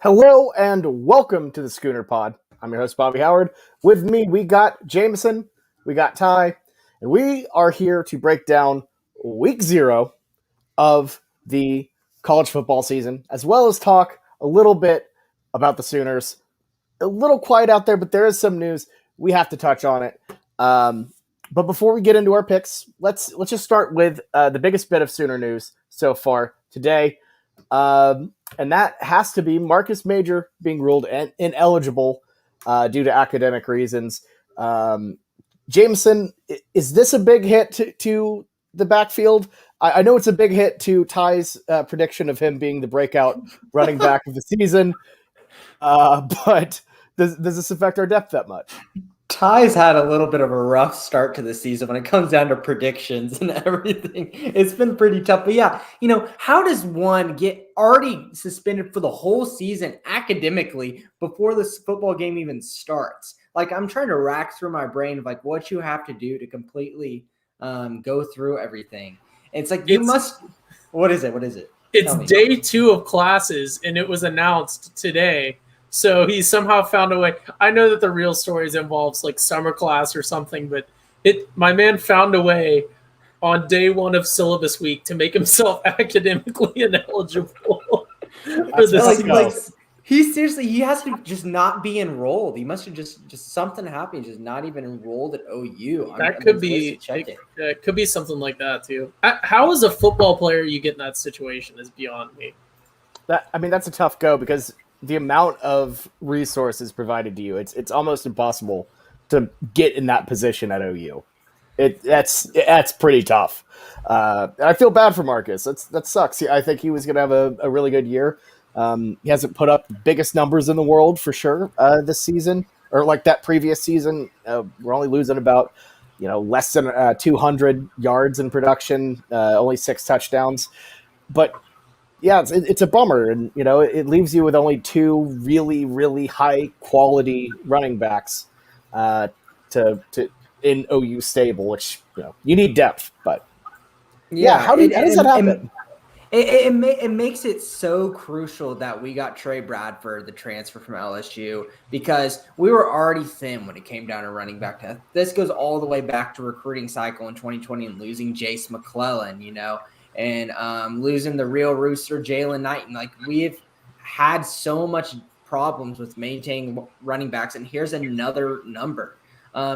Hello and welcome to the Schooner Pod. I'm your host, Bobby Howard. With me, we got Jameson, we got Ty, and we are here to break down week 0 of the college football season, as well as talk a little bit about the Sooners. A little quiet out there, but there is some news. We have to touch on it. But before we get into our picks, let's just start with the biggest bit of Sooner news so far today. And that has to be Marcus Major being ruled ineligible due to academic reasons. Jameson, is this a big hit to the backfield? I know it's a big hit to Ty's prediction of him being the breakout running back of the season, but does this affect our depth that much? Ty's had a little bit of a rough start to the season when it comes down to predictions and everything. It's been pretty tough. But yeah, how does one get already suspended for the whole season academically before this football game even starts? Like, I'm trying to rack through my brain of like what you have to do to completely go through everything. It's like what is it? It's day 2 of classes, and it was announced today. So he somehow found a way. I know that the real stories involves like summer class or something, but my man found a way on day 1 of syllabus week to make himself academically ineligible for this. He has to just not be enrolled. He must have just something happened, just not even enrolled at OU. It could be something like that too. How as a football player you get in that situation is beyond me. That's a tough go because the amount of resources provided to you, it's almost impossible to get in that position at OU. That's pretty tough. I feel bad for Marcus. That sucks. I think he was going to have a really good year. He hasn't put up the biggest numbers in the world for sure this season, or like that previous season. We're only losing about less than 200 yards in production, only 6 touchdowns, but yeah, it's a bummer, and it leaves you with only 2 really, really high quality running backs to in OU stable, which you need depth. But how does that happen? It makes it so crucial that we got Trey Bradford, the transfer from LSU, because we were already thin when it came down to running back. This goes all the way back to recruiting cycle in 2020 and losing Jace McClellan, and losing the real rooster, Jalen Knighton. Like, we've had so much problems with maintaining running backs, and here's another number.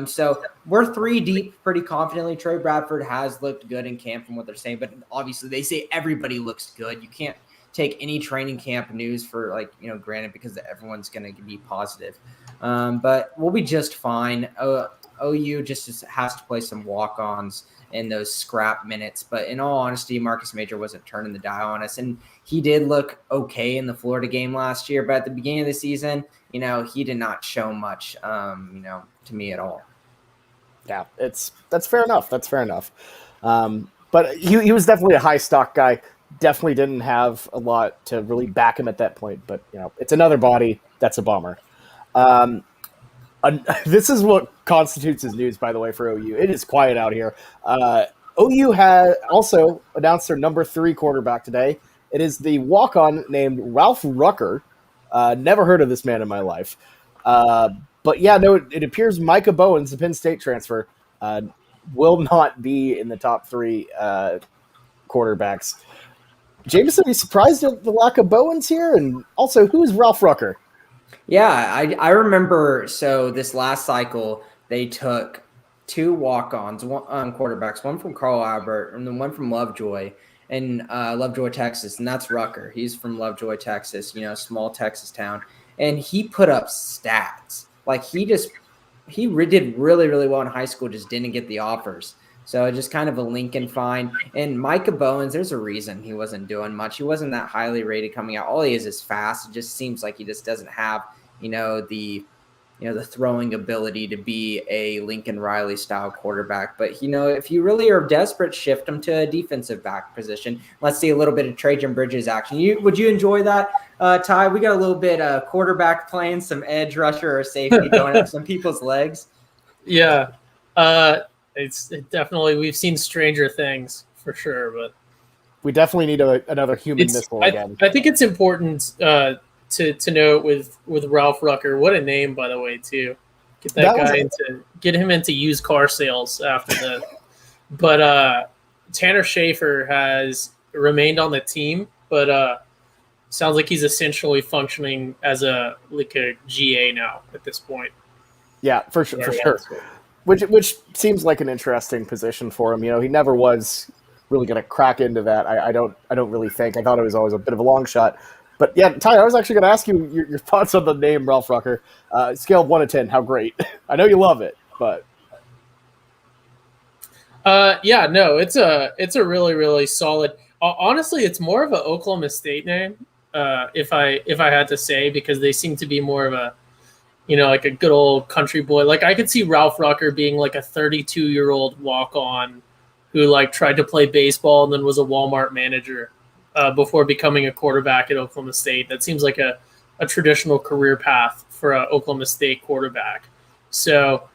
So we're 3 deep pretty confidently. Trey Bradford has looked good in camp from what they're saying, but obviously they say everybody looks good. You can't take any training camp news for granted because everyone's going to be positive. But we'll be just fine. OU just has to play some walk-ons in those scrap minutes. But in all honesty, Marcus Major wasn't turning the dial on us. And he did look okay in the Florida game last year. But at the beginning of the season, he did not show much, to me at all. Yeah, that's fair enough. That's fair enough. But he was definitely a high stock guy. Definitely didn't have a lot to really back him at that point. But, it's another body. That's a bummer. This is what constitutes as news, by the way, for OU. It is quiet out here. OU had also announced their number 3 quarterback today. It is the walk-on named Ralph Rucker. Never heard of this man in my life. But yeah, no, it appears Micah Bowens, the Penn State transfer, will not be in the top 3 quarterbacks. Jameson, are you surprised at the lack of Bowens here? And also, who is Ralph Rucker? Yeah, I remember. So this last cycle, they took 2 walk-ons, quarterbacks, one from Carl Albert and then one from Lovejoy in Lovejoy, Texas, and that's Rucker. He's from Lovejoy, Texas, small Texas town, and he put up stats. Like, he did really, really well in high school, just didn't get the offers. So just kind of a Lincoln find. And Micah Bowens, there's a reason he wasn't doing much. He wasn't that highly rated coming out. All he is fast. It just seems like he just doesn't have, the throwing ability to be a Lincoln Riley style quarterback. But, if you really are desperate, shift him to a defensive back position. Let's see a little bit of Trajan Bridges action. Would you enjoy that, Ty? We got a little bit of quarterback playing, some edge rusher or safety going up some people's legs. Yeah. It's definitely, we've seen stranger things for sure, but we definitely need another human missile again. I think it's important to note with Ralph Rucker. What a name, by the way, too. Get him into used car sales after this. But Tanner Schaefer has remained on the team, but sounds like he's essentially functioning as a GA now at this point. Yeah, for sure. Which seems like an interesting position for him. He never was really going to crack into that. I don't really think. I thought it was always a bit of a long shot. But yeah, Ty, I was actually going to ask you your thoughts on the name Ralph Rucker. Scale of 1 to 10, how great? I know you love it, but it's a really, really solid. Honestly, it's more of an Oklahoma State name, if I had to say, because they seem to be more of a, like a good old country boy. Like I could see Ralph Rucker being like a 32-year-old walk-on who like tried to play baseball and then was a Walmart manager before becoming a quarterback at Oklahoma State. That seems like a traditional career path for an Oklahoma State quarterback. So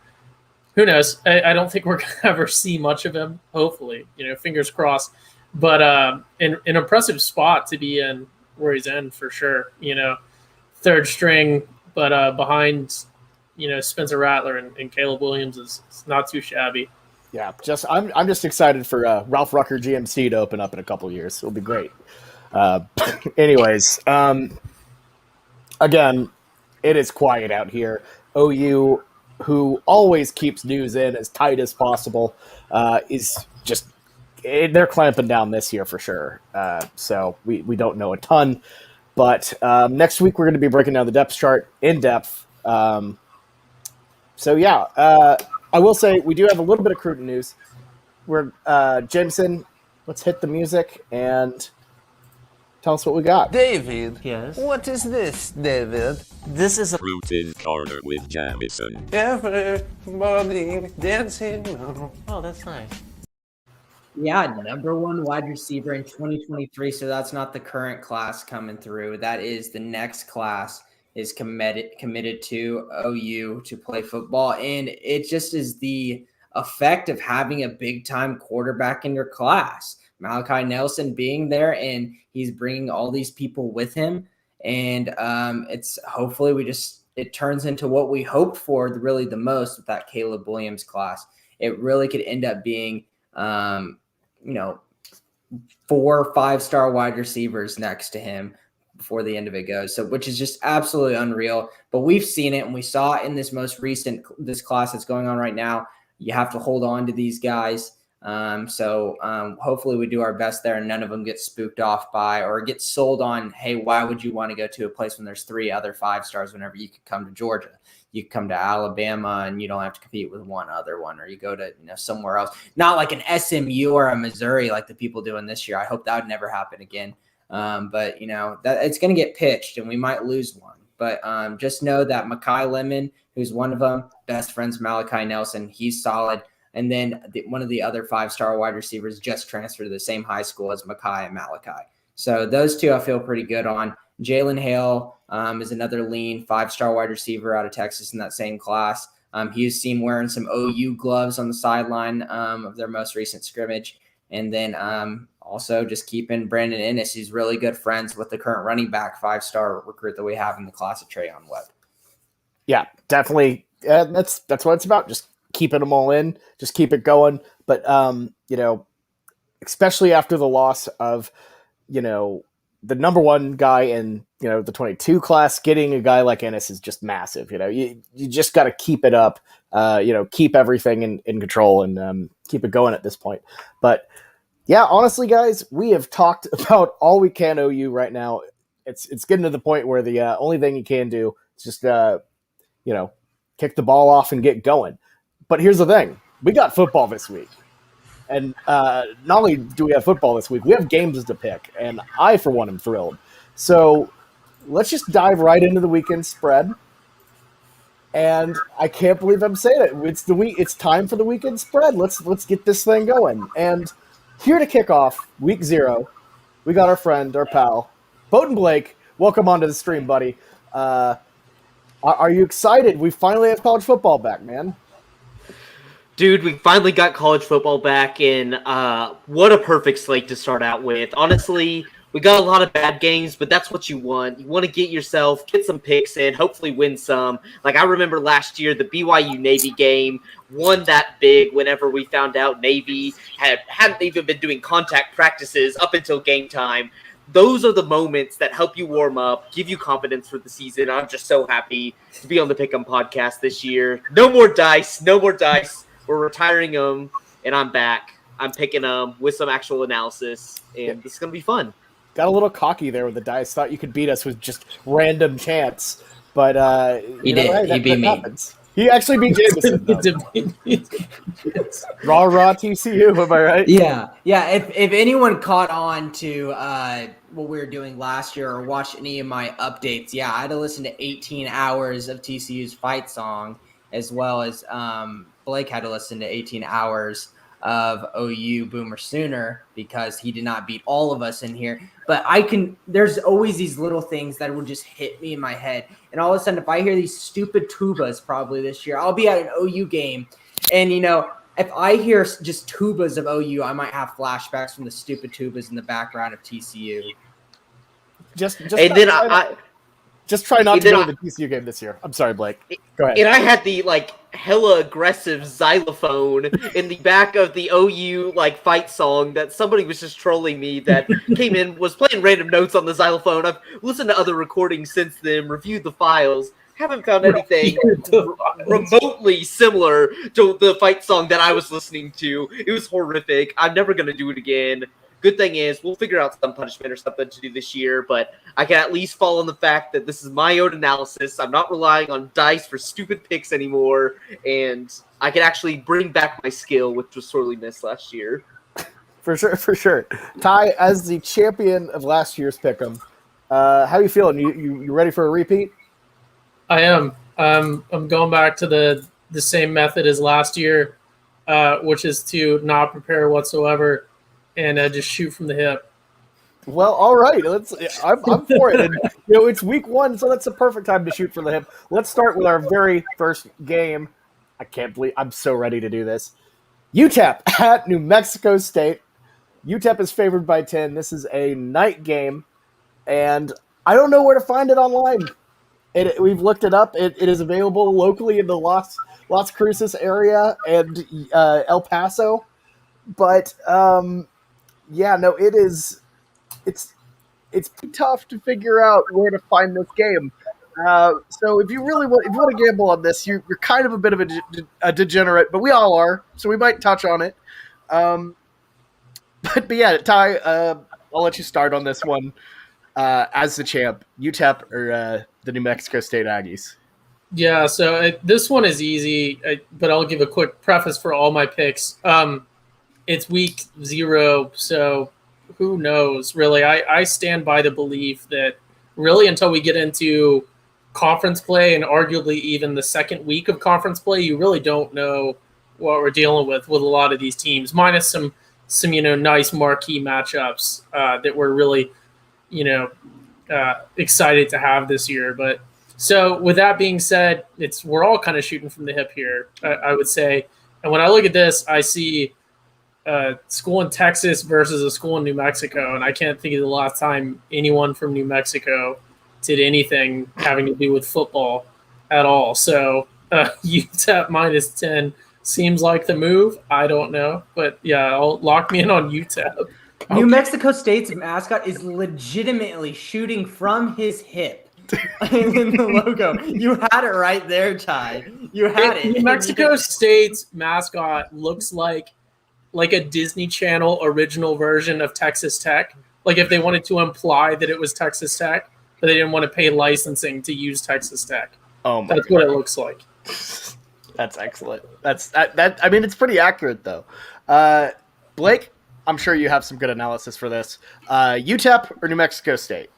who knows? I don't think we're going to ever see much of him, hopefully, fingers crossed. But an impressive spot to be in where he's in for sure. Third string, but behind, Spencer Rattler and Caleb Williams is not too shabby. Yeah, I'm just excited for Ralph Rucker GMC to open up in a couple years. It'll be great. Anyways, again, it is quiet out here. OU, who always keeps news in as tight as possible, is just they're clamping down this year for sure. So we don't know a ton, but next week we're going to be breaking down the depth chart in depth. I will say we do have a little bit of Cruton news. We're Jameson. Let's hit the music and tell us what we got. David. Yes? What is this, David? This is a Cruton Corner with Jamison. Everybody dancing. Oh, that's nice. Yeah, number 1 wide receiver in 2023. So that's not the current class coming through. That is the next class is committed to OU to play football. And it just is the effect of having a big-time quarterback in your class. Malachi Nelson being there, and he's bringing all these people with him. And it's hopefully it turns into what we hoped for really the most with that Caleb Williams class. It really could end up being, 4 or 5-star wide receivers next to him before the end of it goes. So, which is just absolutely unreal, but we've seen it and we saw it in this this class that's going on right now. You have to hold on to these guys. Hopefully we do our best there and none of them get spooked off by or get sold on, hey, why would you want to go to a place when there's 3 other 5-stars whenever you could come to Georgia? You could come to Alabama and you don't have to compete with one other one, or you go to somewhere else. Not like an SMU or a Missouri like the people doing this year. I hope that would never happen again. But that it's going to get pitched and we might lose one. But just know that Mekhi Lemon, who's one of them, best friends Malachi Nelson, he's solid. And then one of the other 5-star wide receivers just transferred to the same high school as Mekhi and Malachi. So those two I feel pretty good on. Jalen Hale is another lean 5-star wide receiver out of Texas in that same class. He was seen wearing some OU gloves on the sideline of their most recent scrimmage. And then also just keeping Brandon Ennis. He's really good friends with the current running back 5-star recruit that we have in the class of Trayon Webb. Yeah, definitely. That's what it's about. Just keeping them all in, just keep it going. But, especially after the loss of, the number 1 guy in, the 22 class, getting a guy like Ennis is just massive. You just got to keep it up, keep everything in control and keep it going at this point. But yeah, honestly, guys, we have talked about all we can OU right now. It's getting to the point where the only thing you can do is just, kick the ball off and get going. But here's the thing. We got football this week. And not only do we have football this week, we have games to pick. And I, for one, am thrilled. So let's just dive right into the weekend spread. And I can't believe I'm saying it. It's time for the weekend spread. Let's get this thing going. And here to kick off week 0, we got our friend, our pal, Bowden Blake. Welcome onto the stream, buddy. Are you excited? We finally have college football back, man. Dude, we finally got college football back in. What a perfect slate to start out with. Honestly, We got a lot of bad games, but that's what you want. You want to get some picks in, hopefully win some. Like I remember last year, the BYU Navy game won that big whenever we found out Navy hadn't even been doing contact practices up until game time. Those are the moments that help you warm up, give you confidence for the season. I'm just so happy to be on the Pick'em podcast this year. No more dice. We're retiring them, and I'm back. I'm picking them with some actual analysis, and this is going to be fun. Got a little cocky there with the dice. Thought you could beat us with just random chance, but He did. hey, He beat me. happens. He actually beat Jameson. Raw TCU. Am I right? Yeah. If anyone caught on to what we were doing last year or watched any of my updates, yeah, I had to listen to 18 hours of TCU's fight song, as well as Blake had to listen to 18 hours of OU Boomer Schooner because he did not beat all of us in here. But there's always these little things that will just hit me in my head. And all of a sudden, if I hear these stupid tubas probably this year, I'll be at an OU game. And, if I hear just tubas of OU, I might have flashbacks from the stupid tubas in the background of TCU. Just try not to go to the TCU game this year. I'm sorry, Blake. Go ahead. And I had the hella aggressive xylophone in the back of the OU fight song that somebody was just trolling me that came in, was playing random notes on the xylophone. I've listened to other recordings since then, reviewed the files, haven't found anything remotely similar to the fight song that I was listening to. It was horrific. I'm never going to do it again. Good thing is we'll figure out some punishment or something to do this year, but I can at least fall on the fact that this is my own analysis. I'm not relying on dice for stupid picks anymore, and I can actually bring back my skill, which was sorely missed last year. For sure. Ty, as the champion of last year's Pick'em, how are you feeling? You ready for a repeat? I am. I'm going back to the same method as last year, which is to not prepare whatsoever and just shoot from the hip. Well, all right. I'm for it. And, it's week 1, so that's the perfect time to shoot from the hip. Let's start with our very first game. I can't believe I'm so ready to do this. UTEP at New Mexico State. UTEP is favored by 10. This is a night game, and I don't know where to find it online. We've looked it up. It is available locally in the Las Cruces area and El Paso, but it is. It's tough to figure out where to find this game. So if you want to gamble on this, you're kind of a bit of a degenerate, but we all are. So we might touch on it. But yeah, Ty, I'll let you start on this one. As the champ, UTEP or the New Mexico State Aggies? Yeah, so this one is easy, but I'll give a quick preface for all my picks. It's week 0, so who knows, really. I stand by the belief that really until we get into conference play and arguably even the second week of conference play, you really don't know what we're dealing with a lot of these teams, minus some nice marquee matchups that we're really excited to have this year. But so with that being said, we're all kind of shooting from the hip here, I would say. And when I look at this, I see a school in Texas versus a school in New Mexico, and I can't think of the last time anyone from New Mexico did anything having to do with football at all. So UTEP -10 seems like the move. I don't know, but yeah, I'll lock me in on UTEP. New Mexico State's mascot is legitimately shooting from his hip in the logo. You had it right there, Ty. You had it. New Mexico State's mascot looks like a Disney Channel original version of Texas Tech. Like if they wanted to imply that it was Texas Tech, but they didn't want to pay licensing to use Texas Tech. Oh my That's God. what it looks like. That's excellent. That. I mean, it's pretty accurate though. Blake, I'm sure you have some good analysis for this. UTEP or New Mexico State?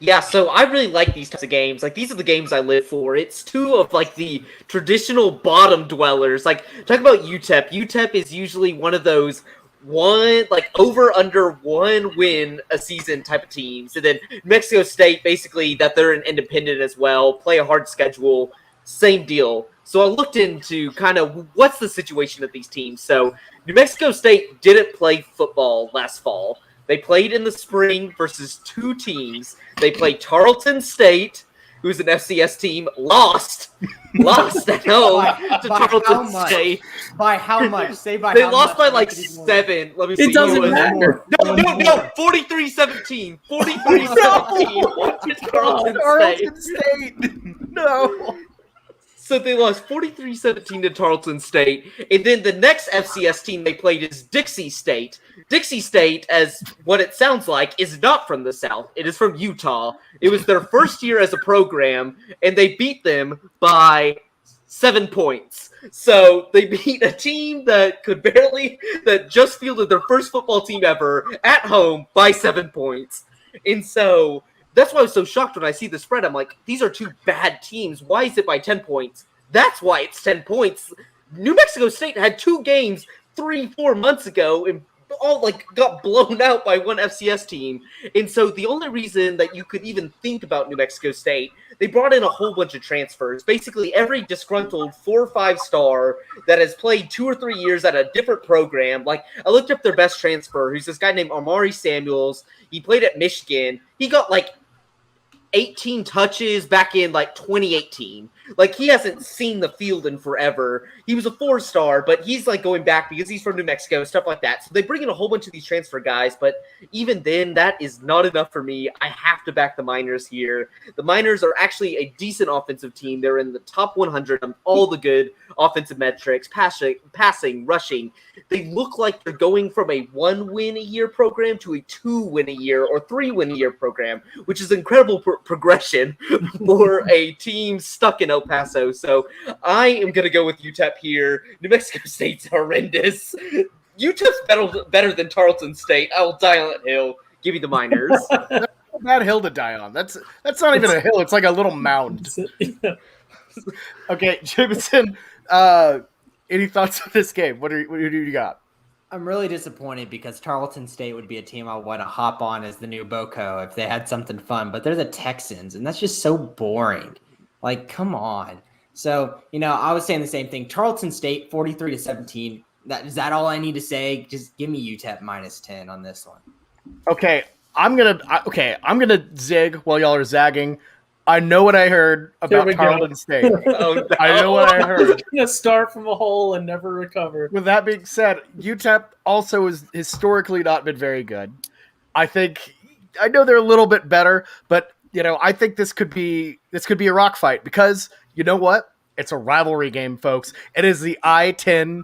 Yeah, so I really like these types of games. These are the games I live for. It's two of the traditional bottom dwellers. Talk about UTEP. UTEP is usually one of those over under 1 win a season type of teams. And then New Mexico State, basically that they're an independent as well, play a hard schedule, same deal. So I looked into kind of what's the situation of these teams. So New Mexico State didn't play football last fall. They played in the spring versus two teams. They played Tarleton State, who's an FCS team, lost at home to by how Tarleton much? State. By how much? Say by They how lost much. by like 7. Let me see. It doesn't was matter. No, 43-17. 43-17 to Tarleton State. State. No. So they lost 43-17 to Tarleton State. And then the next FCS team they played is Dixie State. Dixie State, as what it sounds like, is not from the South. It is from Utah. It was their first year as a program, and they beat them by 7 points. So they beat a team that just fielded their first football team ever at home by 7 points. And so that's why I was so shocked when I see the spread. I'm like, these are two bad teams. Why is it by 10 points? That's why it's 10 points. New Mexico State had 2 games 3-4 months ago and all got blown out by one FCS team. And so the only reason that you could even think about New Mexico State, they brought in a whole bunch of transfers. Basically every disgruntled 4 or 5 star that has played 2 or 3 years at a different program. Like, I looked up their best transfer, who's this guy named Amari Samuels. He played at Michigan. He got 18 touches back in 2018. He hasn't seen the field in forever. He was a 4-star, but he's going back because he's from New Mexico, stuff like that. So they bring in a whole bunch of these transfer guys, but even then, that is not enough for me. I have to back the Miners here. The Miners are actually a decent offensive team. They're in the top 100 on all the good offensive metrics, passing, rushing. They look like they're going from a 1-win-a-year program to a 2-win-a-year or 3-win-a-year program, which is incredible progression for a team stuck in El Paso. So I am going to go with UTEP here. New Mexico State's horrendous. UTEP's better than Tarleton State. I will die on that hill. Give me the Miners. That's a bad hill to die on. That's not even a hill. It's like a little mound. Okay, Jameson, any thoughts on this game? What do you got? I'm really disappointed because Tarleton State would be a team I want to hop on as the new Boco if they had something fun, but they're the Texans, and that's just so boring. Come on. So, I was saying the same thing. Tarleton State, 43-17. Is that all I need to say? Just give me UTEP -10 on this one. Okay, I'm gonna zig while y'all are zagging. I know what I heard about Tarleton State. Oh, no. I know what I heard. Gonna start from a hole and never recover. With that being said, UTEP also has historically not been very good. I know they're a little bit better, but I think this could be a rock fight because you know what? It's a rivalry game, folks. It is the I-10.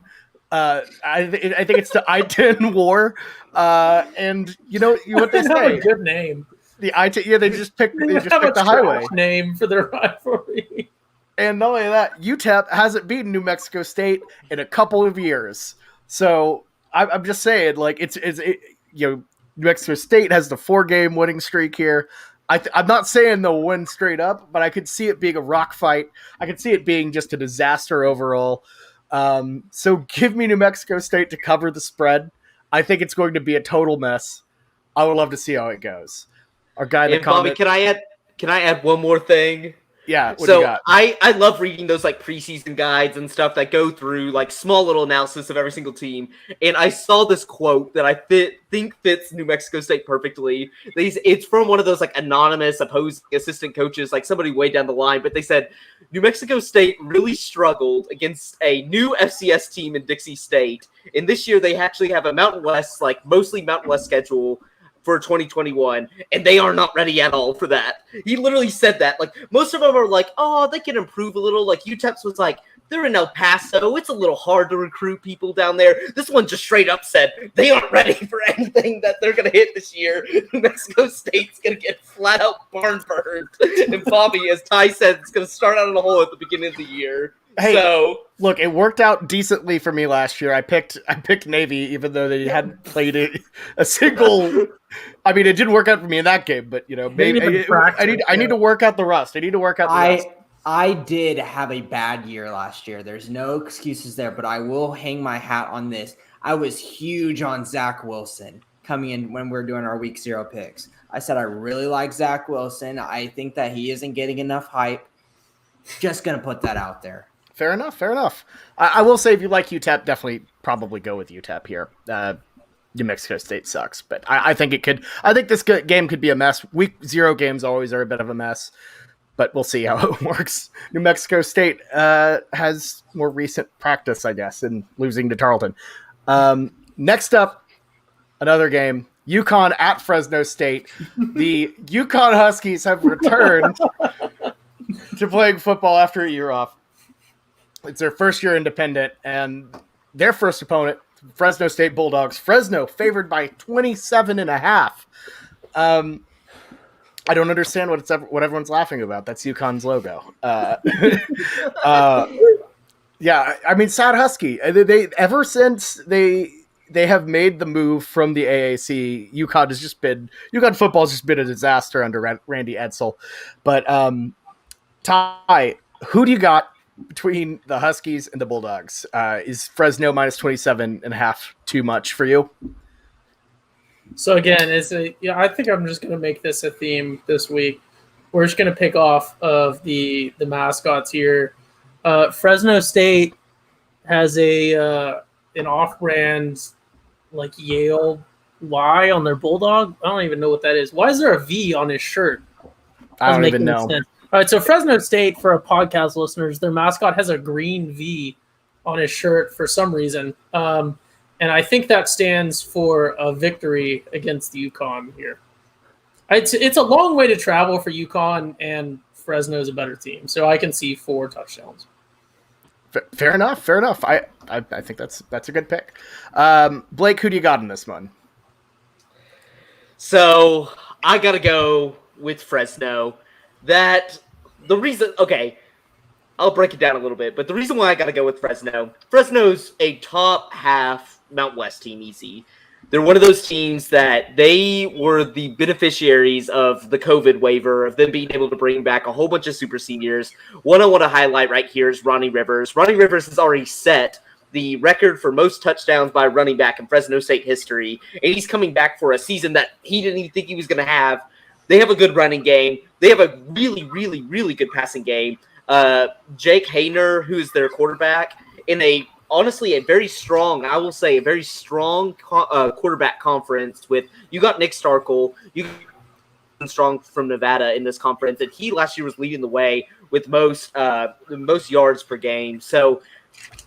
I think it's the I-10 war. And what they They have say. a good name. The I-10. Yeah, they just picked Have the a highway name for their rivalry. And not only that, UTEP hasn't beaten New Mexico State in a couple of years. So I'm just saying, New Mexico State has the 4-game winning streak here. I'm not saying they'll win straight up, but I could see it being a rock fight. I could see it being just a disaster overall. So give me New Mexico State to cover the spread. I think it's going to be a total mess. I would love to see how it goes. Our guy in the Bobby, comment. can I add one more thing? Yeah. What do So you got? I love reading those preseason guides and stuff that go through small little analysis of every single team. And I saw this quote that I think fits New Mexico State perfectly. It's from one of those anonymous opposing assistant coaches, somebody way down the line. But they said New Mexico State really struggled against a new FCS team in Dixie State. And this year they actually have a Mountain West, mostly Mountain West schedule for 2021, and they are not ready at all for that. He literally said that. Most of them are oh, they can improve a little. UTEP's was they're in El Paso. It's a little hard to recruit people down there. This one just straight up said they aren't ready for anything that they're going to hit this year. New Mexico State's going to get flat out barn burned. And Bobby, as Ty said, it's going to start out in a hole at the beginning of the year. Hey, so look, it worked out decently for me last year. I picked Navy, even though they hadn't played a single. I mean, it didn't work out for me in that game, but maybe I need to work out the rust. I need to work out the rust. I did have a bad year last year. There's no excuses there, but I will hang my hat on this. I was huge on Zach Wilson coming in when we were doing our week 0 picks. I said I really like Zach Wilson. I think that he isn't getting enough hype. Just gonna put that out there. Fair enough. I will say, if you like UTEP, definitely probably go with UTEP here. New Mexico State sucks, but I think it could. I think this game could be a mess. Week 0 games always are a bit of a mess, but we'll see how it works. New Mexico State has more recent practice, I guess, in losing to Tarleton. Next up, another game. UConn at Fresno State. The UConn Huskies have returned to playing football after a year off. It's their first year independent, and their first opponent, Fresno State Bulldogs. Fresno favored by 27.5. I don't understand what everyone's laughing about. That's UConn's logo. Yeah, I mean, sad Husky. They ever since they have made the move from the AAC, UConn football has just been a disaster under Randy Edsall. But Ty, who do you got between the Huskies and the Bulldogs? Is Fresno minus 27.5 too much for you? So again, I think I'm just going to make this a theme this week. We're just going to pick off of the mascots here. Fresno State has an off-brand like Yale Y on their Bulldog. I don't even know what that is. Why is there a V on his shirt? I don't even know. Sense. All right, so Fresno State, for our podcast listeners, their mascot has a green V on his shirt for some reason. And I think that stands for a victory against the UConn here. It's a long way to travel for UConn, and Fresno's a better team. So I can see 4 touchdowns. Fair enough. I think that's a good pick. Blake, who do you got in this one? So I gotta go with Fresno. I'll break it down a little bit, but the reason why I gotta go with Fresno's a top half Mount West team, easy. They're one of those teams that they were the beneficiaries of the COVID waiver, of them being able to bring back a whole bunch of super seniors. One I want to highlight right here is Ronnie Rivers. Ronnie Rivers has already set the record for most touchdowns by a running back in Fresno State history, and he's coming back for a season that he didn't even think he was going to have. They have a good running game. They have a really, really, really good passing game. Jake Hayner, who is their quarterback, in a very strong quarterback conference with, you got Nick Starkel, you got strong from Nevada in this conference, and he last year was leading the way with most yards per game. So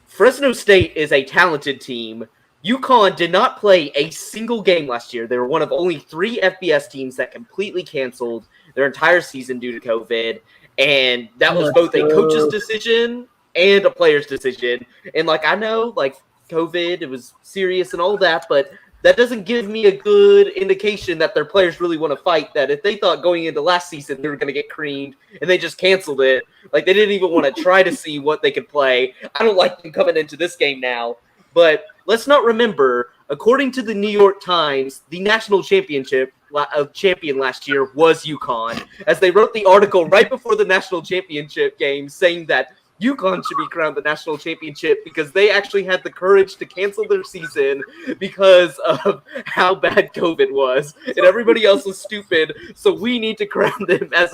Fresno State is a talented team. UConn did not play a single game last year. They were one of only 3 FBS teams that completely canceled their entire season due to COVID, and that was both a coach's decision and a player's decision. And I know COVID, it was serious and all that, but that doesn't give me a good indication that their players really want to fight. That if they thought going into last season they were going to get creamed and they just canceled it, they didn't even want to try to see what they could play. I don't like them coming into this game now. But let's not remember, according to the New York Times, the national champion last year was UConn, as they wrote the article right before the national championship game saying that UConn should be crowned the national championship because they actually had the courage to cancel their season because of how bad COVID was. And everybody else was stupid, so we need to crown them as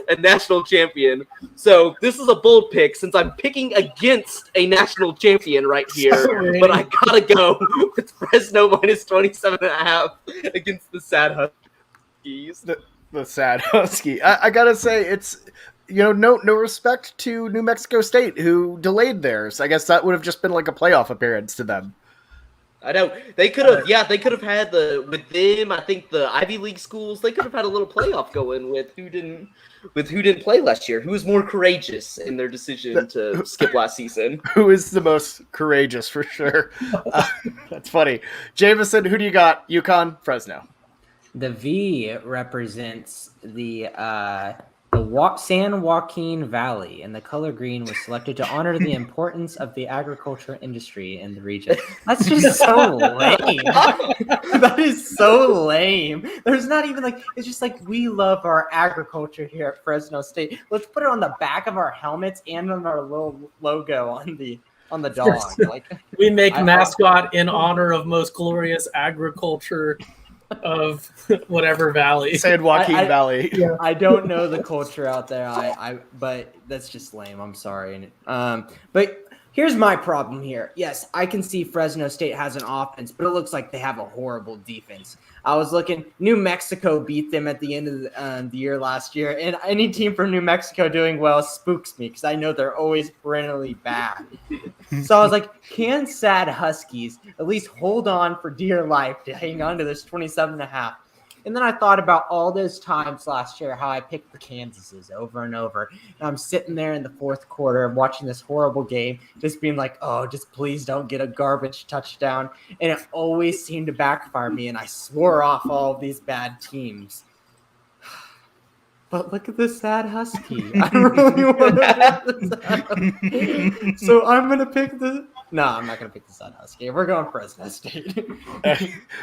a national champion. So this is a bold pick since I'm picking against a national champion right here. But I gotta go with Fresno minus 27.5 against the sad Huskies. The sad Husky. I gotta say, it's... no respect to New Mexico State, who delayed theirs. I guess that would have just been a playoff appearance to them. I know. They could have had with them, I think the Ivy League schools, they could have had a little playoff going with who didn't play last year. Who was more courageous in their decision to skip last season? Who is the most courageous, for sure. That's funny. Jameson, who do you got? UConn, Fresno. The V represents the San Joaquin Valley, and the color green was selected to honor the importance of the agriculture industry in the region. That's just so lame. That is so lame. There's not even it's just we love our agriculture here at Fresno State. Let's put it on the back of our helmets and on our little logo on the dog. We make mascot in honor of most glorious agriculture of whatever valley. San Joaquin Valley. Yeah. I don't know the culture out there. But that's just lame. I'm sorry. But Here's my problem here. Yes, I can see Fresno State has an offense, but it looks like they have a horrible defense. I was looking, New Mexico beat them at the end of the year last year, and any team from New Mexico doing well spooks me because I know they're always perennially bad. So I was like, can Sad Huskies at least hold on for dear life to hang on to this 27.5? And then I thought about all those times last year how I picked the Kansases over and over. And I'm sitting there in the fourth quarter watching this horrible game, just being like, oh, just please don't get a garbage touchdown. And it always seemed to backfire me, and I swore off all of these bad teams. But look at this Sad Husky. I really want to pick the Sad Husky. So I'm going to pick the... No, I'm not going to pick the Sad Husky. We're going Fresno State.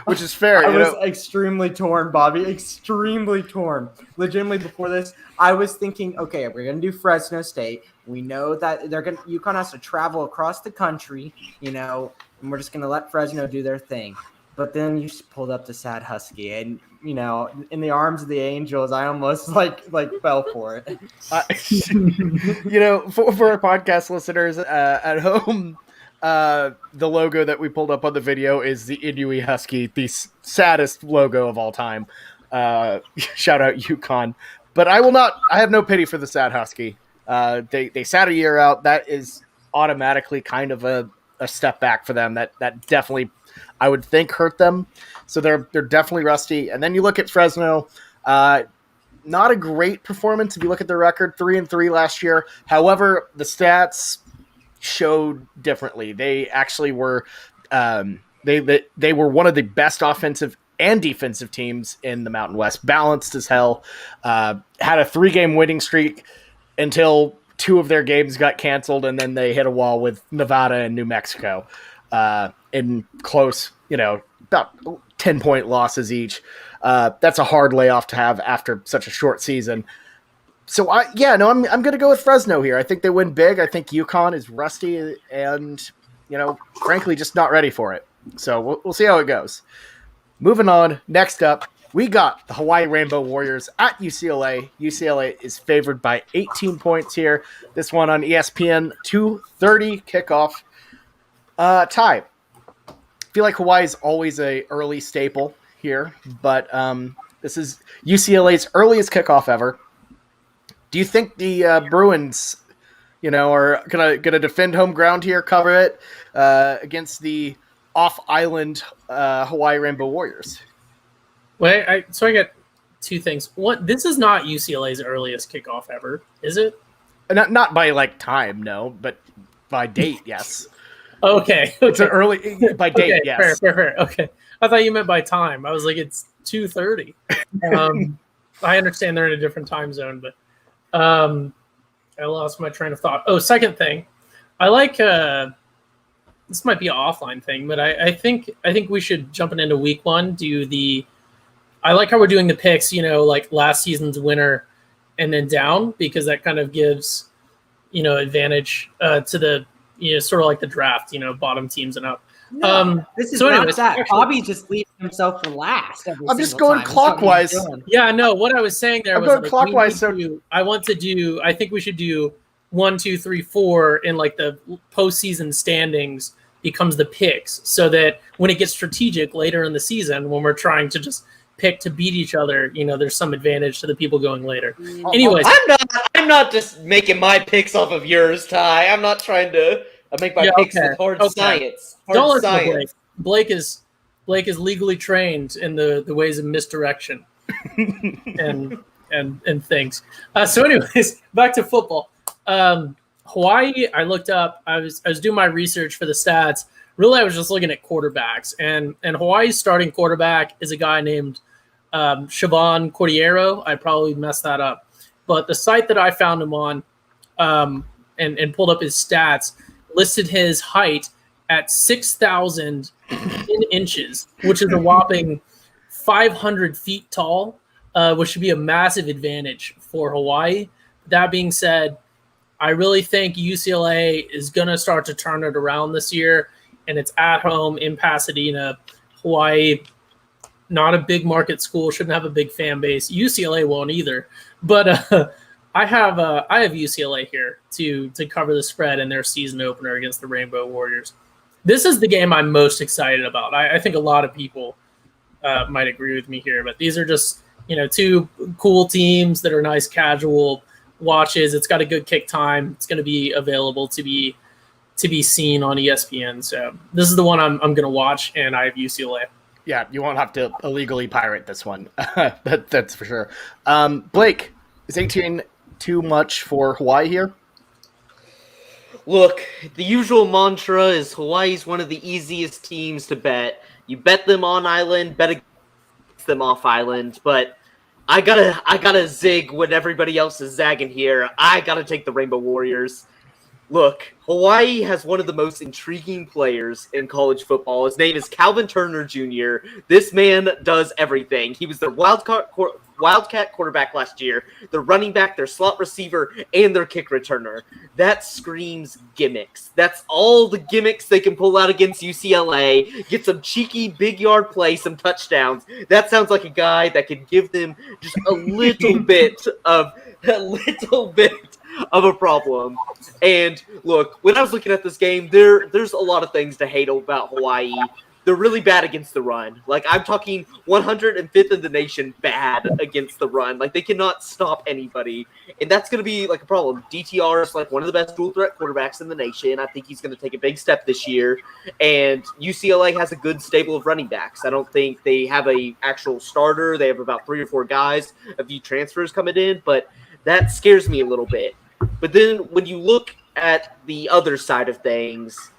Which is fair. I was extremely torn, Bobby. Extremely torn. Legitimately, before this, I was thinking, okay, we're going to do Fresno State. We know that UConn has to travel across the country, and we're just going to let Fresno do their thing. But then you just pulled up the Sad Husky, and in the arms of the angels, I almost like fell for it. For our podcast listeners at home, the logo that we pulled up on the video is the Inui Husky, the saddest logo of all time. Shout out UConn, but I have no pity for the Sad Husky. They sat a year out. That is automatically kind of a step back for them. That definitely, I would think, hurt them. So they're definitely rusty. And then you look at Fresno, not a great performance if you look at their record, 3-3 last year. However, the stats showed differently. They actually were they were one of the best offensive and defensive teams in the Mountain West, balanced as hell. Had a 3-game winning streak until 2 of their games got canceled, and then they hit a wall with Nevada and New Mexico in close, about 10-point losses each. That's a hard layoff to have after such a short season. So I'm going to go with Fresno here. I think they win big. I think UConn is rusty and, frankly, just not ready for it. So we'll see how it goes. Moving on. Next up, we got the Hawaii Rainbow Warriors at UCLA. UCLA is favored by 18 points here. This one on ESPN, 2:30 kickoff. Ty, I feel like Hawaii is always a early staple here, but this is UCLA's earliest kickoff ever. Do you think the Bruins, are gonna defend home ground here, cover it against the off-island Hawaii Rainbow Warriors? Wait, so I got 2 things. One, this is not UCLA's earliest kickoff ever, is it? Not by time, no, but by date, yes. Okay. It's an early by date, okay, yes. Fair. Okay, I thought you meant by time. I was like, it's 2:30. I understand they're in a different time zone, but I lost my train of thought. Oh, second thing, I like this might be an offline thing, but I think we should, jumping into week 1, I like how we're doing the picks, like last season's winner and then down, because that kind of gives advantage to the sort of like the draft, bottom teams and up. This is so not anyways, that. actually, Bobby just leaves himself for last. I'm just going clockwise. Yeah, no. What I was saying there I'm was going like, clockwise. I think we should do 1, 2, 3, 4 in like the postseason standings becomes the picks, so that when it gets strategic later in the season, when we're trying to just pick to beat each other, there's some advantage to the people going later. Anyways, I'm not just making my picks off of yours, Ty. I'm not trying to make my picks with hard science. Don't listen to Blake. Blake is legally trained in the ways of misdirection and things. So anyways, back to football. Hawaii, I looked up. I was doing my research for the stats. Really, I was just looking at quarterbacks, and Hawaii's starting quarterback is a guy named Siobhan Cordiero. I probably messed that up, but the site that I found him on and pulled up his stats listed his height at 6,000 inches, which is a whopping 500 feet tall, which should be a massive advantage for Hawaii. That being said, I really think UCLA is going to start to turn it around this year, and it's at home in Pasadena. Hawaii, not a big market school, shouldn't have a big fan base. UCLA won't either. But I have UCLA here to cover the spread in their season opener against the Rainbow Warriors. This is the game I'm most excited about. I think a lot of people might agree with me here, but these are just two cool teams that are nice casual watches. It's got a good kick time. It's going to be available to be seen on ESPN. So this is the one I'm going to watch, and I have UCLA. Yeah, you won't have to illegally pirate this one. That's for sure. Blake, is 18 too much for Hawaii here? Look, the usual mantra is Hawaii's one of the easiest teams to bet. You bet them on island, bet against them off island, but I gotta zig when everybody else is zagging here. I gotta take the Rainbow Warriors. Look, Hawaii has one of the most intriguing players in college football. His name is Calvin Turner Jr. This man does everything. He was their Wildcat quarterback last year, their running back, their slot receiver, and their kick returner. That screams gimmicks. That's all the gimmicks they can pull out against UCLA. Get some cheeky big yard play, some touchdowns. That sounds like a guy that could give them just a little bit of a problem. And look, when I was looking at this game, there's a lot of things to hate about Hawaii. They're really bad against the run. Like, I'm talking 105th in the nation bad against the run. Like, they cannot stop anybody. And that's going to be, like, a problem. DTR is, like, one of the best dual-threat quarterbacks in the nation. I think he's going to take a big step this year. And UCLA has a good stable of running backs. I don't think they have a actual starter. They have about 3 or 4 guys, a few transfers coming in. But that scares me a little bit. But then when you look at the other side of things,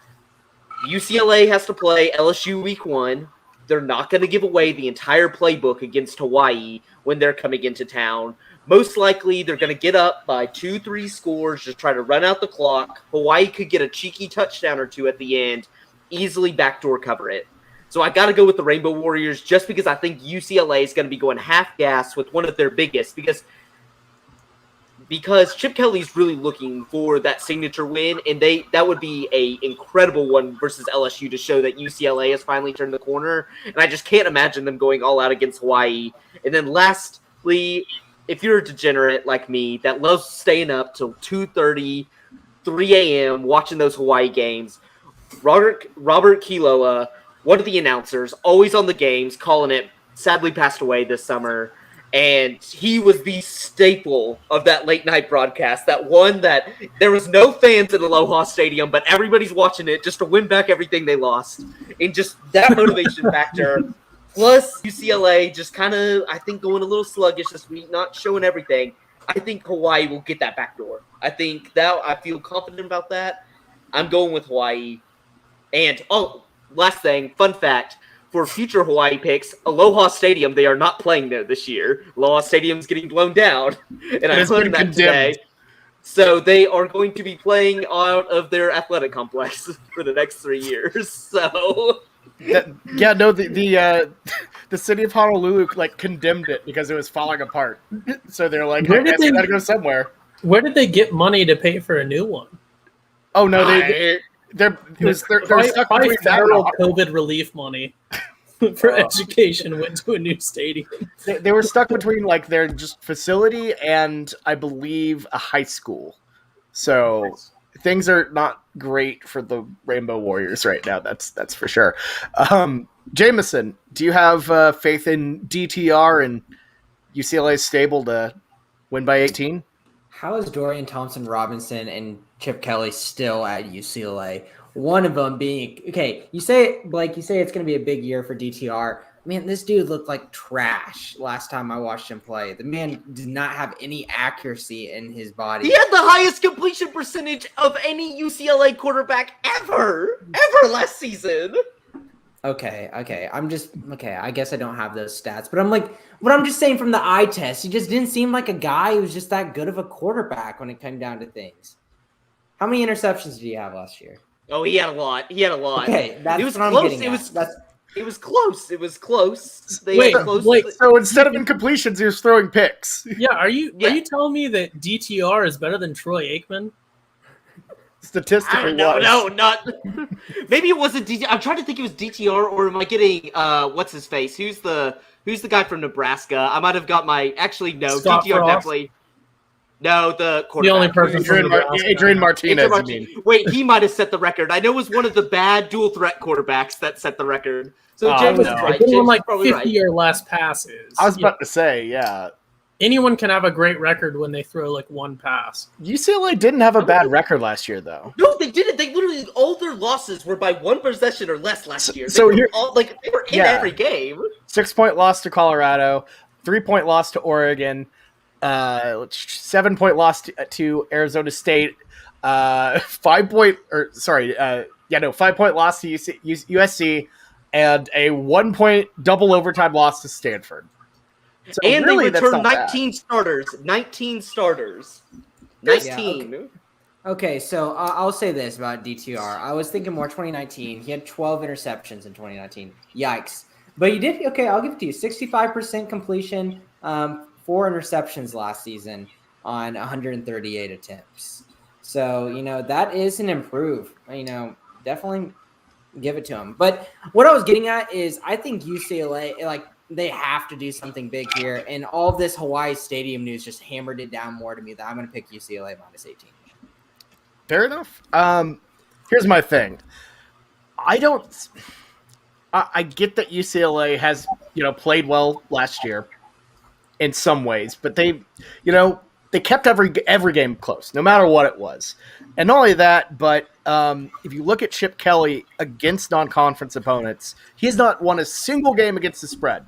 UCLA has to play LSU week 1. They're not going to give away the entire playbook against Hawaii when they're coming into town. Most likely, they're going to get up by 2-3 scores, just try to run out the clock. Hawaii could get a cheeky touchdown or 2 at the end, easily backdoor cover it. So I got to go with the Rainbow Warriors just because I think UCLA is going to be going half gas with one of their biggest, because Chip Kelly's really looking for that signature win, and that would be a incredible one versus LSU to show that UCLA has finally turned the corner. And I just can't imagine them going all out against Hawaii. And then lastly, if you're a degenerate like me that loves staying up till 2:30, 3 a.m. watching those Hawaii games, Robert Kiloa, one of the announcers, always on the games, calling it, sadly passed away this summer. And he was the staple of that late night broadcast. That one that there was no fans at Aloha Stadium, but everybody's watching it just to win back everything they lost. And just that motivation factor. Plus UCLA just kind of, I think, going a little sluggish this week, not showing everything. I think Hawaii will get that back door. I feel confident about that. I'm going with Hawaii. And, last thing, fun fact. For future Hawaii picks, Aloha Stadium, they are not playing there this year. Aloha Stadium's getting blown down, and I learned that today. So they are going to be playing out of their athletic complex for the next 3 years. So, the city of Honolulu condemned it because it was falling apart. So they're like, I guess we gotta go somewhere. Where did they get money to pay for a new one? Oh no, they're stuck between federal COVID relief money for education went to a new stadium. They were stuck between their just facility and I believe a high school. So things are not great for the Rainbow Warriors right now. That's for sure. Jameson, do you have faith in DTR and UCLA's stable to win by 18? How is Dorian Thompson-Robinson and Chip Kelly still at UCLA? One of them being okay. You say, Blake, it's going to be a big year for DTR. Man, this dude looked like trash last time I watched him play. The man did not have any accuracy in his body. He had the highest completion percentage of any UCLA quarterback ever last season. Okay. I guess I don't have those stats, but I'm just saying from the eye test, he just didn't seem like a guy who was just that good of a quarterback when it came down to things. How many interceptions did he have last year? Oh, he had a lot. Okay, that's what I'm getting at. It was close. So instead of incompletions, he was throwing picks. Yeah, are you telling me that DTR is better than Troy Aikman? Statistically, no, not. Maybe it wasn't DTR. I'm trying to think it was DTR, or am I getting what's his face? Who's the guy from Nebraska? I might have got my. Actually, no. Scott DTR Frost? definitely. No, the quarterback. only person from Adrian Martinez. I mean, Wait, he might have set the record. I know it was one of the bad dual threat quarterbacks that set the record. So James is no. right. They won James like is probably 50 right. or less passes. I was about to say, yeah. Anyone can have a great record when they throw like one pass. UCLA didn't have a bad record last year, though. No, they didn't. They literally all their losses were by one possession or less last year. So they here- they were in every game. 6-point loss to Colorado, 3-point loss to Oregon, 7-point loss to Arizona State, 5-point loss to USC, and a 1-point double overtime loss to Stanford. So And really, they that's returned not bad. 19 starters. 19 starters. 19. Yeah, Okay, so I'll say this about DTR. I was thinking more 2019. He had 12 interceptions in 2019. Yikes. But you did, okay, I'll give it to you. 65% completion, 4 interceptions last season on 138 attempts. So, that is an improve. Definitely give it to him. But what I was getting at is I think UCLA, they have to do something big here. And all of this Hawaii Stadium news just hammered it down more to me that I'm going to pick UCLA minus 18. Fair enough. Here's my thing. I get that UCLA has, played well last year in some ways, but they kept every game close, no matter what it was. And not only that, but if you look at Chip Kelly against non-conference opponents, he has not won a single game against the spread.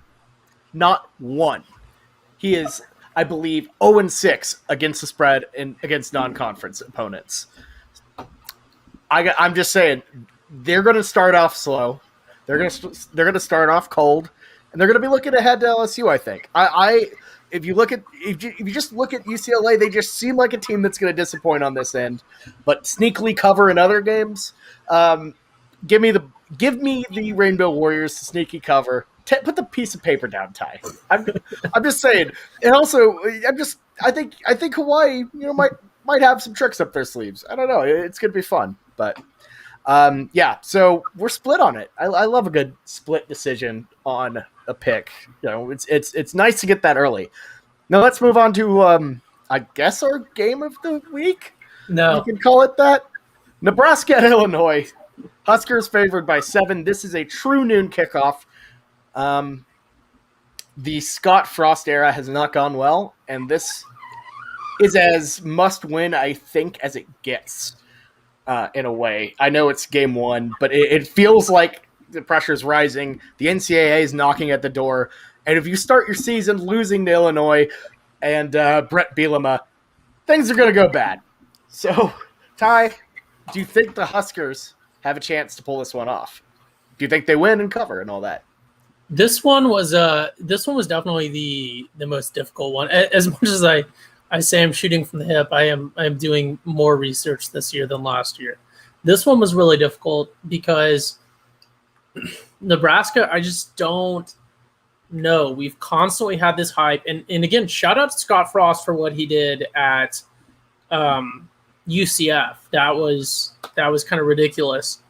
Not one. He is, I believe, 0-6 against the spread and against non-conference opponents. I'm just saying, they're going to start off slow. They're going to start off cold, and they're going to be looking ahead to LSU. I think. If you just look at UCLA, they just seem like a team that's going to disappoint on this end, but sneakily cover in other games. Give me the Rainbow Warriors to sneaky cover. Put the piece of paper down, Ty. I'm just saying, and also I think Hawaii, might have some tricks up their sleeves. I don't know. It's going to be fun, but so we're split on it. I love a good split decision on a pick. It's nice to get that early. Now let's move on to I guess our game of the week. No, you can call it that. Nebraska at Illinois. Huskers favored by 7. This is a true noon kickoff. The Scott Frost era has not gone well, and this is as must-win, I think, as it gets, in a way. I know it's game 1, but it feels like the pressure's rising. The NCAA is knocking at the door, and if you start your season losing to Illinois and Brett Bielema, things are going to go bad. So, Ty, do you think the Huskers have a chance to pull this one off? Do you think they win and cover and all that? This one was definitely the most difficult one. As much as I say I'm shooting from the hip, I am doing more research this year than last year. This one was really difficult because Nebraska, I just don't know. We've constantly had this hype, and again, shout out to Scott Frost for what he did at UCF. That was kind of ridiculous.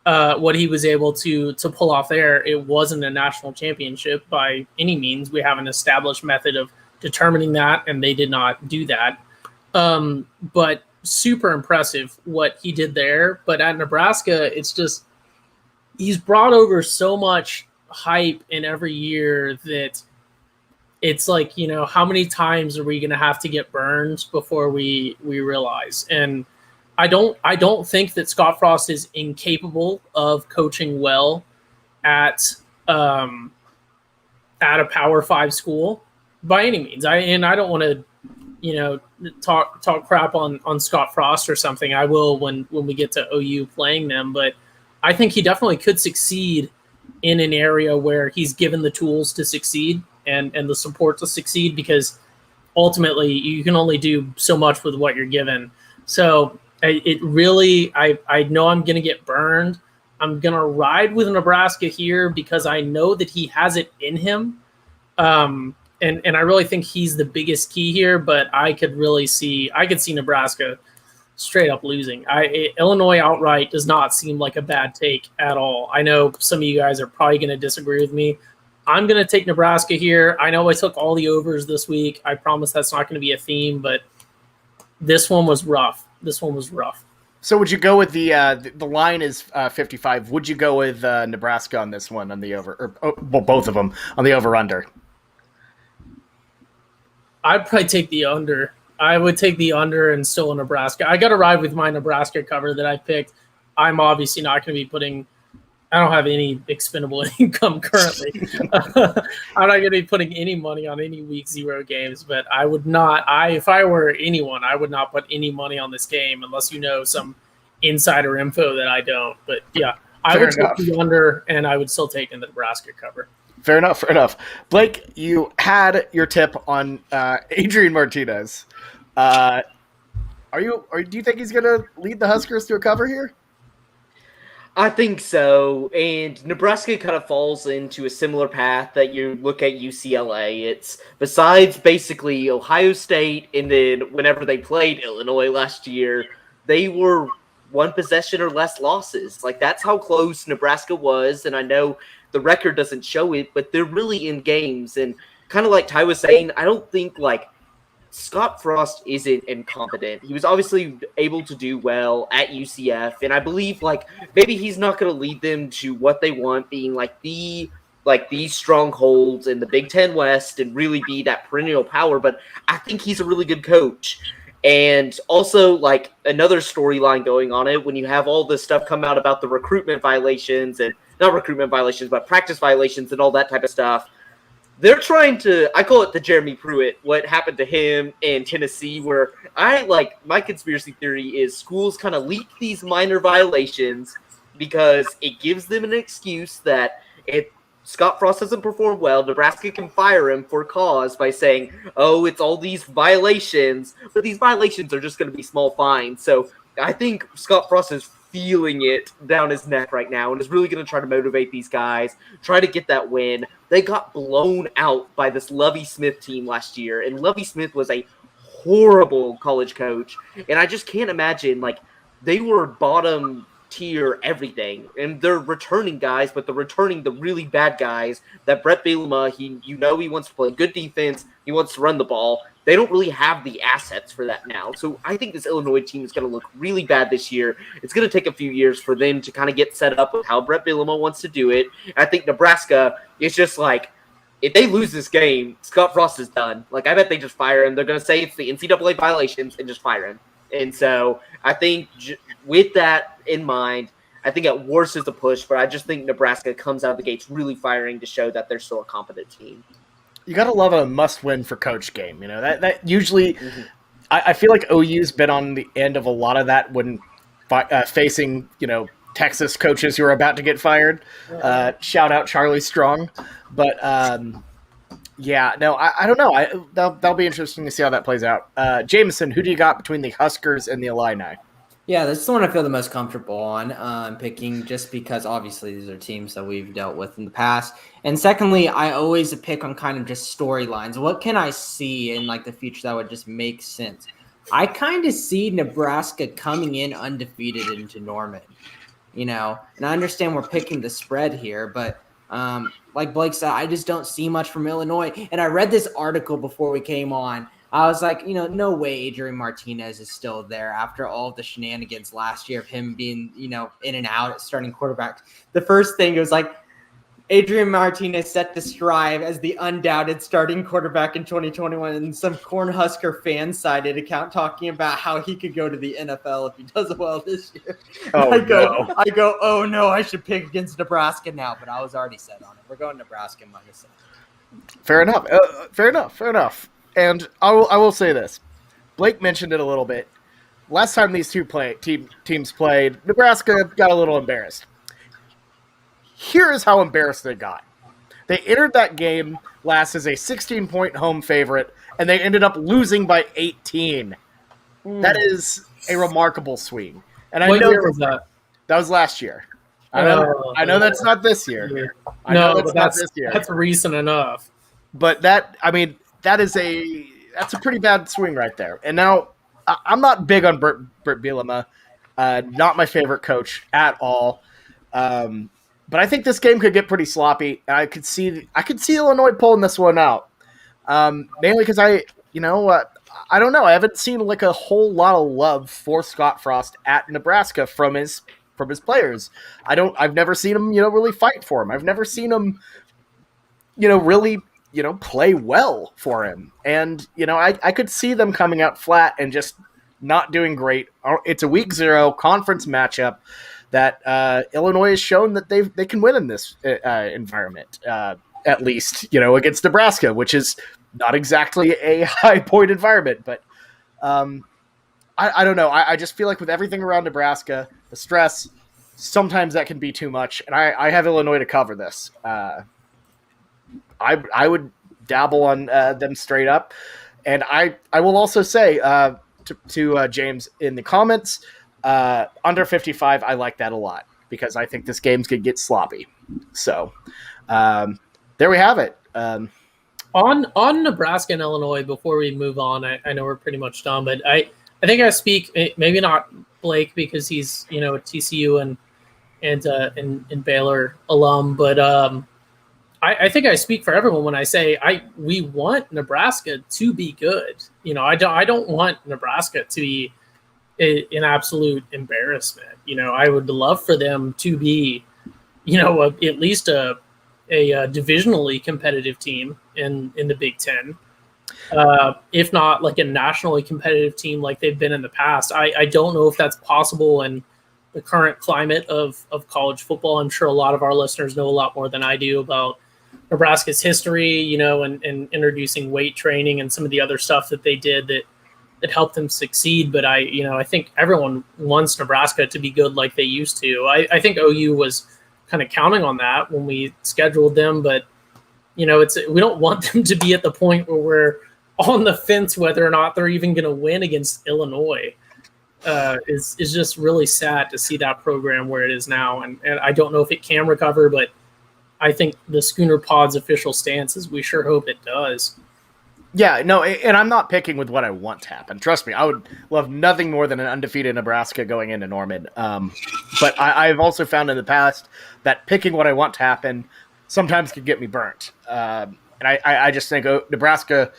What he was able to pull off there. It wasn't a national championship by any means. We have an established method of determining that, and they did not do that. But super impressive what he did there. But at Nebraska, it's just he's brought over so much hype in every year that it's like, how many times are we going to have to get burned before we realize? And I don't think that Scott Frost is incapable of coaching well at a Power 5 school by any means. I don't want to, talk crap on Scott Frost or something. I will when we get to OU playing them, but I think he definitely could succeed in an area where he's given the tools to succeed and the support to succeed, because ultimately you can only do so much with what you're given. So it really, I know I'm going to get burned. I'm going to ride with Nebraska here because I know that he has it in him. And I really think he's the biggest key here, but I could see Nebraska straight up losing. Illinois outright does not seem like a bad take at all. I know some of you guys are probably going to disagree with me. I'm going to take Nebraska here. I know I took all the overs this week. I promise that's not going to be a theme, but This one was rough. So would you go with the line is 55? Would you go with Nebraska on this one on the over, or well, both of them on the over under? I'd probably take the under. I would take the under and still in Nebraska. I got to ride with my Nebraska cover that I picked. I'm obviously not going to be putting. I don't have any expendable income currently. I'm not going to be putting any money on any week 0 games, but I would not. If I were anyone, I would not put any money on this game unless you know some insider info that I don't. But yeah, I would take the under, and I would still take in the Nebraska cover. Fair enough. Blake, you had your tip on Adrian Martinez. Do you think he's going to lead the Huskers to a cover here? I think so, and Nebraska kind of falls into a similar path that you look at UCLA. It's besides basically Ohio State, and then whenever they played Illinois last year, they were one possession or less losses. Like, that's how close Nebraska was, and I know the record doesn't show it, but they're really in games. And kind of like Ty was saying, I don't think, like, Scott Frost isn't incompetent. He was obviously able to do well at UCF, and I believe like maybe he's not going to lead them to what they want, being like these strongholds in the Big Ten West and really be that perennial power. But I think he's a really good coach. And also, like, another storyline going on it when you have all this stuff come out about the recruitment violations, and not recruitment violations, but practice violations and all that type of stuff. They're trying to, I call it the Jeremy Pruitt, what happened to him in Tennessee, where my conspiracy theory is schools kind of leak these minor violations because it gives them an excuse that if Scott Frost doesn't perform well, Nebraska can fire him for cause by saying, oh, it's all these violations, but these violations are just going to be small fines. So I think Scott Frost is feeling it down his neck right now and is really going to try to motivate these guys, try to get that win. They got blown out by this Lovie Smith team last year, and Lovie Smith was a horrible college coach, and I just can't imagine, like, they were bottom tier everything, and they're returning guys, but they're returning the really bad guys. That Brett Bielema, he wants to play good defense, he wants to run the ball. They don't really have the assets for that now. So I think this Illinois team is going to look really bad this year. It's going to take a few years for them to kind of get set up with how Brett Bielema wants to do it. I think Nebraska is just like, if they lose this game, Scott Frost is done. Like, I bet they just fire him. They're going to say it's the NCAA violations and just fire him. And so I think with that in mind, I think at worst is a push, but I just think Nebraska comes out of the gates really firing to show that they're still a competent team. You got to love a must-win for coach game. You know, that usually I feel like OU's been on the end of a lot of that when facing, Texas coaches who are about to get fired. Shout out Charlie Strong. But, I don't know. That'll be interesting to see how that plays out. Jameson, who do you got between the Huskers and the Illini? Yeah, this is the one I feel the most comfortable on picking, just because obviously these are teams that we've dealt with in the past. And secondly, I always pick on kind of just storylines. What can I see in like the future that would just make sense? I kind of see Nebraska coming in undefeated into Norman, and I understand we're picking the spread here, but like Blake said, I just don't see much from Illinois. And I read this article before we came on. I was like, no way Adrian Martinez is still there after all of the shenanigans last year of him being, in and out at starting quarterback. The first thing, it was like, Adrian Martinez set to strive as the undoubted starting quarterback in 2021, and some Cornhusker fan-sided account talking about how he could go to the NFL if he does well this year. I go, oh no, I should pick against Nebraska now, but I was already set on it. We're going Nebraska minus 7. Fair enough. And I will say this. Blake mentioned it a little bit. Last time these two teams played, Nebraska got a little embarrassed. Here is how embarrassed they got. They entered that game last as a 16-point home favorite, and they ended up losing by 18. That is a remarkable swing. And What year was that? That was last year. I know that's not this year. That's recent enough. But that's a pretty bad swing right there. And now I'm not big on Brett Bielema, not my favorite coach at all. But I think this game could get pretty sloppy. And I could see Illinois pulling this one out. Mainly because I don't know. I haven't seen like a whole lot of love for Scott Frost at Nebraska from his players. I've never seen him, really fight for him. I've never seen him, really, play well for him. And, I could see them coming out flat and just not doing great. It's a week 0 conference matchup that Illinois has shown that they can win in this environment, at least, against Nebraska, which is not exactly a high point environment. But I don't know. I just feel like with everything around Nebraska, the stress, sometimes that can be too much. And I have Illinois to cover this. I would dabble on them straight up. And I will also say to James in the comments, under 55, I like that a lot because I think this game's going to get sloppy. So there we have it. On Nebraska and Illinois, before we move on, I know we're pretty much done, but I think I speak, maybe not Blake because he's, a TCU and Baylor alum, but I think I speak for everyone when I say we want Nebraska to be good. I don't want Nebraska to be an absolute embarrassment. I would love for them to be, at least a divisionally competitive team in the Big Ten, if not like a nationally competitive team like they've been in the past. I don't know if that's possible in the current climate of college football. I'm sure a lot of our listeners know a lot more than I do about Nebraska's history, and introducing weight training and some of the other stuff that they did that helped them succeed. But I think everyone wants Nebraska to be good like they used to. I think OU was kind of counting on that when we scheduled them, but we don't want them to be at the point where we're on the fence whether or not they're even going to win against Illinois. Is just really sad to see that program where it is now, and I don't know if it can recover, but I think the Schooner Pod's official stance is we sure hope it does. Yeah, no, and I'm not picking with what I want to happen. Trust me, I would love nothing more than an undefeated Nebraska going into Norman. But I've also found in the past that picking what I want to happen sometimes can get me burnt. And I just think Nebraska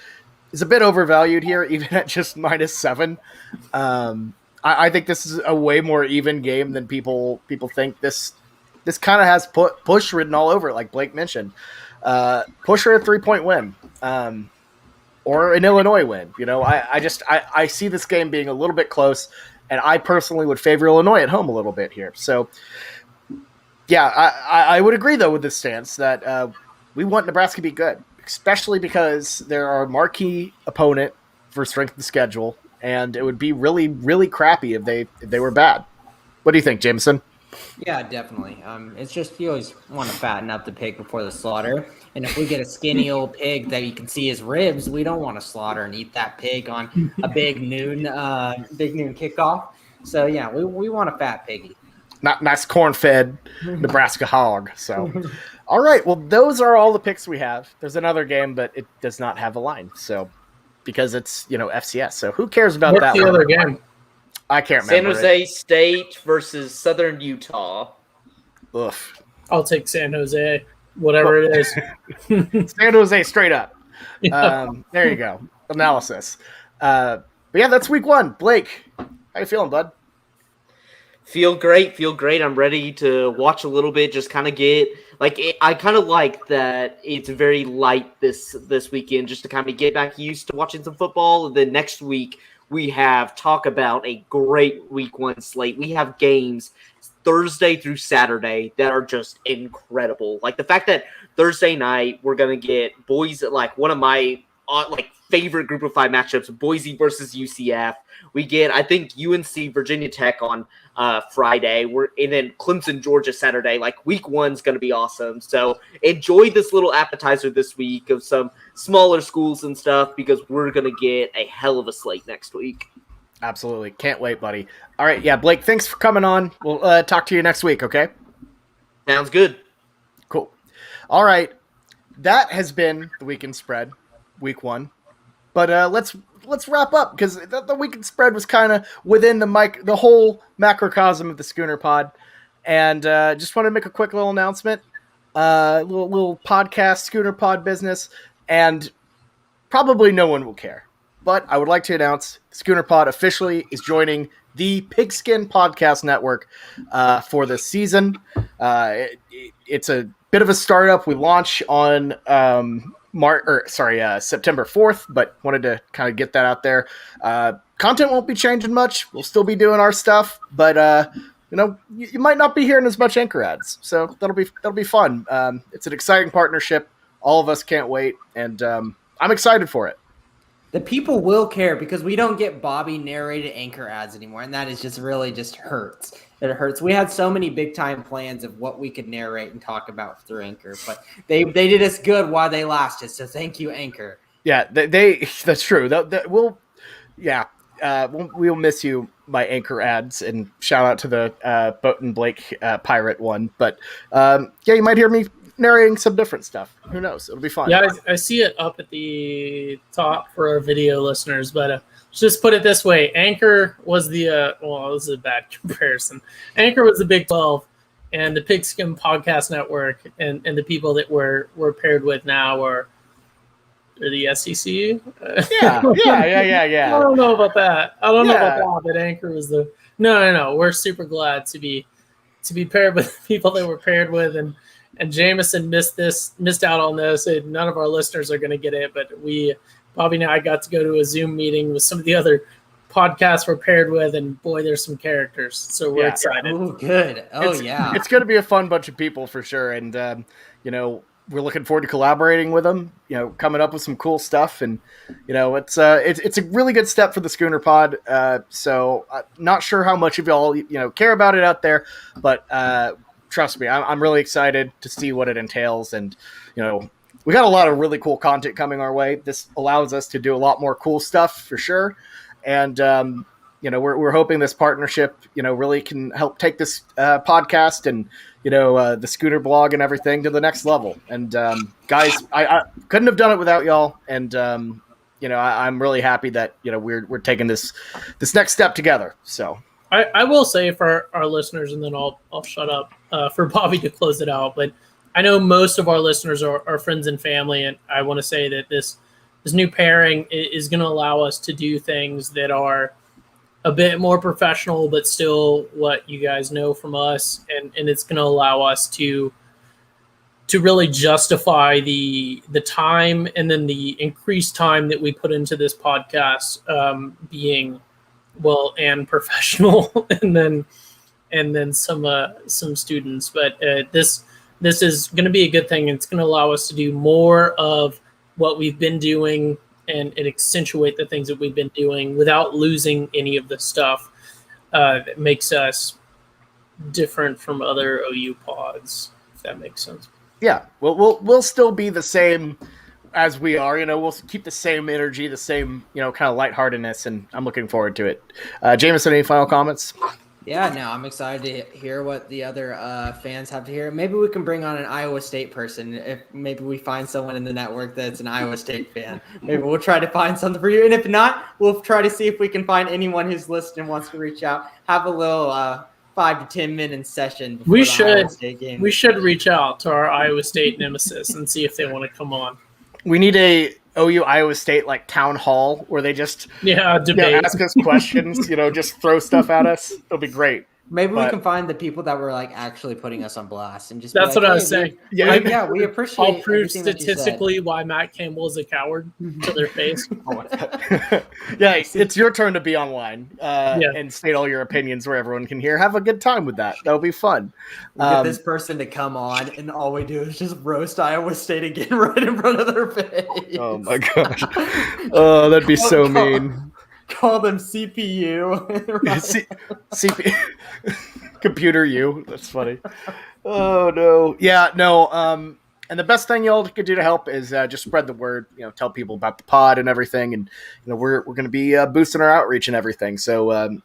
is a bit overvalued here, even at just -7. I think this is a way more even game than people think. This kind of has push written all over it, like Blake mentioned. Push or a 3-point win. Or an Illinois win. I see this game being a little bit close, and I personally would favor Illinois at home a little bit here. So, yeah, I would agree, though, with this stance that we want Nebraska to be good, especially because they're our marquee opponent for strength of schedule, and it would be really, really crappy if they were bad. What do you think, Jameson? Yeah, definitely. It's just you always want to fatten up the pig before the slaughter. And if we get a skinny old pig that you can see his ribs, we don't want to slaughter and eat that pig on a big noon kickoff. So yeah, we want a fat piggy. Not nice corn-fed Nebraska hog. So, all right. Well, those are all the picks we have. There's another game, but it does not have a line. So, because it's FCS. So who cares about What's that? the other game? I can't San remember. Jose State versus Southern Utah. Ugh. I'll take San Jose, whatever it is. San Jose straight up. Yeah. There you go. Analysis. But yeah, that's week 1. Blake, how you feeling, bud? Feel great. I'm ready to watch a little bit, just kind of get I kind of like that it's very light this weekend, just to kind of get back used to watching some football. And then next week we talk about a great week 1 slate. We have games Thursday through Saturday that are just incredible. Like the fact that Thursday night we're gonna get Boise, like one of my favorite group of 5 matchups, Boise versus UCF. We get, I think, UNC Virginia Tech on Friday. And then Clemson Georgia Saturday. Like week 1's going to be awesome. So enjoy this little appetizer this week of some smaller schools and stuff, because we're going to get a hell of a slate next week. Absolutely. Can't wait, buddy. All right. Yeah, Blake, thanks for coming on. We'll talk to you next week, okay? Sounds good. Cool. All right. That has been the Weekend Spread, week 1. But let's wrap up, because the Weekend Spread was kind of within the whole macrocosm of the Schooner Pod. And just want to make a quick little announcement. Little podcast, Schooner Pod business. And probably no one will care. but I would like to announce Schooner Pod officially is joining the Pigskin Podcast Network for this season. It's a bit of a startup. We launch on September 4th, but wanted to kind of get that out there. Content won't be changing much. We'll still be doing our stuff, but you might not be hearing as much anchor ads. So that'll be fun. It's an exciting partnership. All of us can't wait, and I'm excited for it. The people will care because we don't get Bobby narrated anchor ads anymore, and that is just really just hurts. It hurts. We had so many big time plans of what we could narrate and talk about through Anchor, but they did us good while they lasted. So thank you, Anchor. Yeah, that's true. We'll miss you, my Anchor ads, and shout out to the Boat and Blake pirate one. But you might hear me narrating some different stuff. Who knows? It'll be fun. Yeah, I see it up at the top for our video listeners, but just put it this way. Anchor was the, this is a bad comparison. Anchor was the Big 12, and the Pigskin Podcast Network and the people that we're paired with now are the SEC. Yeah. I don't know about that. But Anchor was the no. We're super glad to be paired with people that we're paired with, and Jameson missed out on this. And none of our listeners are going to get it, but Bobby and I got to go to a Zoom meeting with some of the other podcasts we're paired with, and boy, there's some characters. So we're excited. Oh, good. It's going to be a fun bunch of people for sure, and we're looking forward to collaborating with them. Coming up with some cool stuff, and it's a really good step for the Schooner Pod. So not sure how much of y'all care about it out there, but trust me, I'm really excited to see what it entails, and we got a lot of really cool content coming our way. This allows us to do a lot more cool stuff for sure, and we're hoping this partnership really can help take this podcast and the Schooner blog and everything to the next level. And guys, I couldn't have done it without y'all, and I'm really happy that we're taking this next step together. So I will say for our listeners, and then I'll shut up for Bobby to close it out. But I know most of our listeners are friends and family, and I want to say that this new pairing is going to allow us to do things that are a bit more professional, but still what you guys know from us, and it's going to allow us to really justify the time and then the increased time that we put into this podcast being well and professional, and then some students. But this is going to be a good thing. It's going to allow us to do more of what we've been doing and accentuate the things that we've been doing without losing any of the stuff that makes us different from other OU pods, if that makes sense. Yeah, we'll still be the same as we are. We'll keep the same energy, the same kind of lightheartedness, and I'm looking forward to it. Jameson, any final comments? Yeah, no, I'm excited to hear what the other fans have to hear. Maybe we can bring on an Iowa State person. If maybe we find someone in the network that's an Iowa State fan, maybe we'll try to find something for you. And if not, we'll try to see if we can find anyone who's listening and wants to reach out. Have a little 5 to 10 minute session. Before We should reach out to our Iowa State nemesis and see if they want to come on. We need a OU Iowa State like town hall where they just debate, ask us questions, just throw stuff at us. It'll be great. Maybe we can find the people that were like actually putting us on blast and just. That's what I was saying. We appreciate. I'll prove statistically why Matt Campbell is a coward to their face. Yeah, it's your turn to be online and state all your opinions where everyone can hear. Have a good time with that. That'll be fun. Get this person to come on, and all we do is just roast Iowa State again right in front of their face. Oh my gosh! Oh, that'd be so mean. Call them CPU. CPU. Computer U. That's funny. Oh no. Yeah, no. And the best thing y'all could do to help is just spread the word. Tell people about the pod and everything. And we're going to be boosting our outreach and everything. So and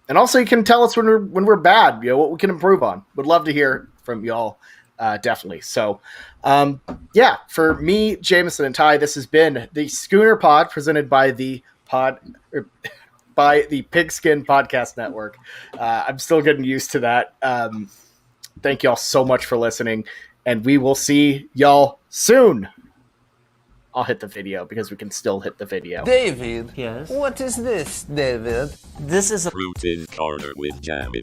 also you can tell us when we're bad. What we can improve on. Would love to hear from y'all. Definitely. So, for me, Jameson, and Ty, this has been the Schooner Pod presented by the Pigskin Podcast Network. I'm still getting used to that. Thank y'all so much for listening, and we will see y'all soon. I'll hit the video because we can still hit the video. David, Yes. what is this, David? This is a Fruit in Corner with Jamison.